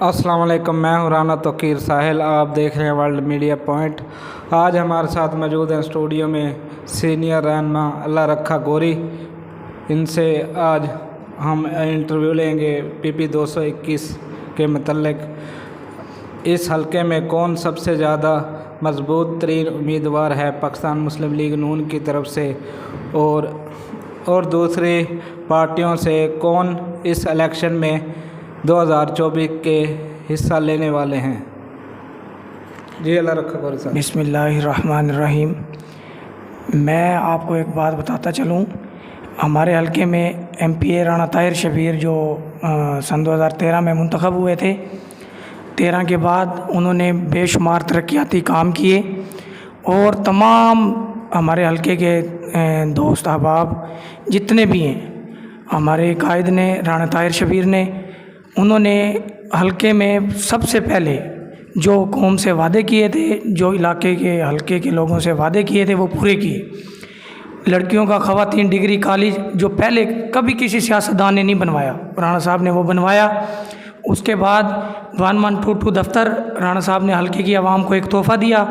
अस्सलाम वालेकुम, मैं हूँ राना तोकीर साहिल। आप देख रहे हैं वर्ल्ड मीडिया पॉइंट। आज हमारे साथ मौजूद हैं स्टूडियो में सीनियर रहनुमा अल्लाह रखा गोरी। इनसे आज हम इंटरव्यू लेंगे PP 221 के मतलब इस हलके में कौन सबसे ज़्यादा मजबूत तरीन उम्मीदवार है पाकिस्तान मुस्लिम लीग नून की तरफ से, और दूसरी पार्टियों से कौन इस इलेक्शन में 2024 के हिस्सा लेने वाले हैं। जी अल्लाह रखा गोरी साहब। बिस्मिल्लाहिर्रहमानिर्रहीम। मैं आपको एक बात बताता चलूँ, हमारे हलके में MPA राणा ताहिर शबीर जो सन 2013 में मुंतखब हुए थे, 13 के बाद उन्होंने बेशुमार तरक्याती काम किए और तमाम हमारे हलके के दोस्त अहबाब जितने भी हैं, हमारे कायद ने राणा ताहिर शबीर ने, उन्होंने हलके में सबसे पहले जो कौम से वादे किए थे, जो इलाके के हलके के लोगों से वादे किए थे, वो पूरे किए। लड़कियों का ख़वातीन डिग्री कॉलेज जो पहले कभी किसी सियासतदान ने नहीं बनवाया, राणा साहब ने वो बनवाया। उसके बाद 1122 दफ्तर राणा साहब ने हलके की आवाम को एक तोहफ़ा दिया।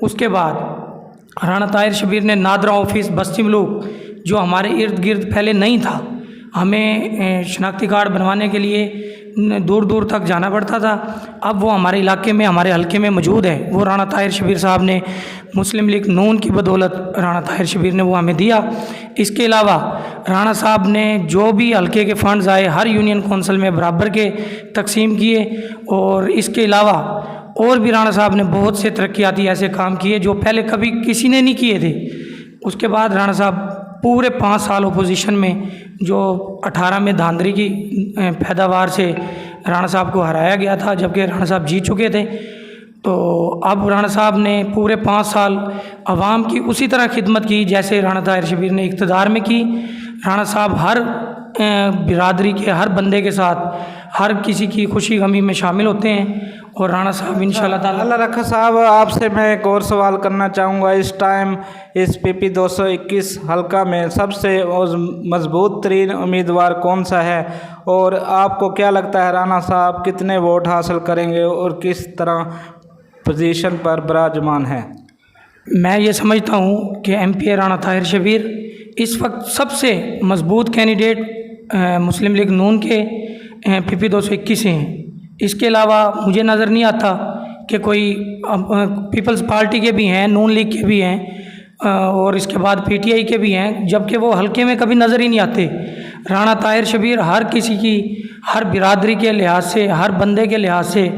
उसके बाद राणा ताहिर शबीर ने नादरा ऑफिस बस्ती मलूक जो हमारे इर्द गिर्द पहले नहीं था, हमें शनाख्ती कार्ड बनवाने के लिए दूर दूर तक जाना पड़ता था, अब वो हमारे इलाके में, हमारे हलके में मौजूद है। वो राणा ताहिर शबीर साहब ने मुस्लिम लीग नून की बदौलत राणा ताहिर शबीर ने वो हमें दिया। इसके अलावा राणा साहब ने जो भी हलके के फ़ंड्स आए हर यूनियन कौंसिल में बराबर के तकसीम किए, और इसके अलावा और भी राणा साहब ने बहुत से तरक्याती ऐसे काम किए जो पहले कभी किसी ने नहीं किए थे। उसके बाद राणा साहब पूरे 5 साल अपोजिशन में, जो 18 में धांधली की पैदावार से राणा साहब को हराया गया था, जबकि राणा साहब जीत चुके थे, तो अब राणा साहब ने पूरे 5 साल आवाम की उसी तरह खिदमत की जैसे राणा ताहिर शबीर ने इक़्तिदार में की। राणा साहब हर बिरादरी के हर बंदे के साथ, हर किसी की खुशी गमी में शामिल होते हैं, और राणा साहब इंशाअल्लाह ताला। अल्लाह रखा साहब, आपसे मैं एक और सवाल करना चाहूँगा। इस टाइम इस PP 221 हलका में सबसे मजबूत तरीन उम्मीदवार कौन सा है, और आपको क्या लगता है राणा साहब कितने वोट हासिल करेंगे और किस तरह पोजीशन पर विराजमान है? मैं ये समझता हूँ कि MPA राणा ताहिर शबीर इस वक्त सबसे मजबूत कैंडिडेट मुस्लिम लीग नून के PP 221 हैं। इसके अलावा मुझे नज़र नहीं आता कि कोई पीपल्स पार्टी के भी हैं, नून लीग के भी हैं, और इसके बाद PTI के भी हैं, जबकि वो हलके में कभी नज़र ही नहीं आते। राणा ताहिर शबीर हर किसी की, हर बिरादरी के लिहाज से, हर बंदे के लिहाज से,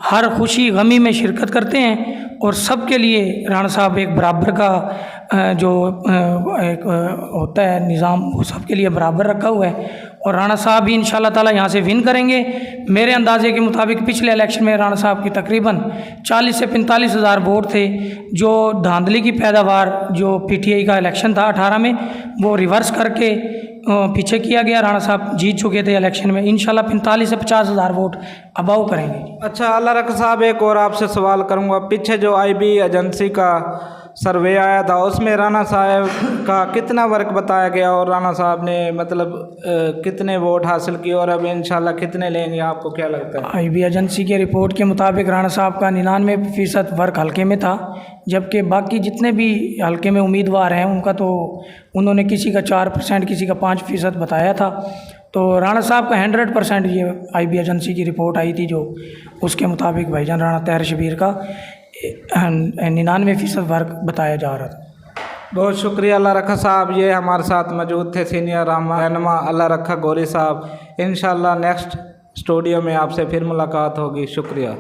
हर खुशी गमी में शिरकत करते हैं, और सबके लिए राणा साहब एक बराबर का जो एक होता है निज़ाम, वो सबके लिए बराबर रखा हुआ है। और राणा साहब भी इंशाअल्लाह ताला यहाँ से विन करेंगे। मेरे अंदाजे के मुताबिक पिछले इलेक्शन में राणा साहब की तकरीबन 40 से 45 हज़ार वोट थे। जो धांधली की पैदावार जो PTI का इलेक्शन था 18 में, वो रिवर्स करके पीछे किया गया। राणा साहब जीत चुके थे इलेक्शन में, इंशाल्लाह 45 से 50 हज़ार वोट अबाव करेंगे। अच्छा अल्लाह रखा साहब, एक और आपसे सवाल करूँगा। पीछे जो IB एजेंसी का सर्वे आया था, उसमें राणा साहब का कितना वर्क बताया गया, और राणा साहब ने मतलब कितने वोट हासिल किए, और अब इंशाल्लाह कितने लेंगे, आपको क्या लगता है? IB एजेंसी के रिपोर्ट के मुताबिक राणा साहब का 99% वर्क हल्के में था, जबकि बाकी जितने भी हल्के में उम्मीदवार हैं उनका तो उन्होंने किसी का 4%, किसी का 5% बताया था। तो राणा साहब का 100% ये IB एजेंसी की रिपोर्ट आई थी, जो उसके मुताबिक भाईजान राणा ताहिर शबीर का 99% वर्क बताया जा रहा था। बहुत शुक्रिया अल्लाह रखा साहब, ये हमारे साथ मौजूद थे सीनियर रहनुमा अल्लाह रखा गोरी साहब। इंशाल्लाह नेक्स्ट स्टूडियो में आपसे फिर मुलाकात होगी। शुक्रिया।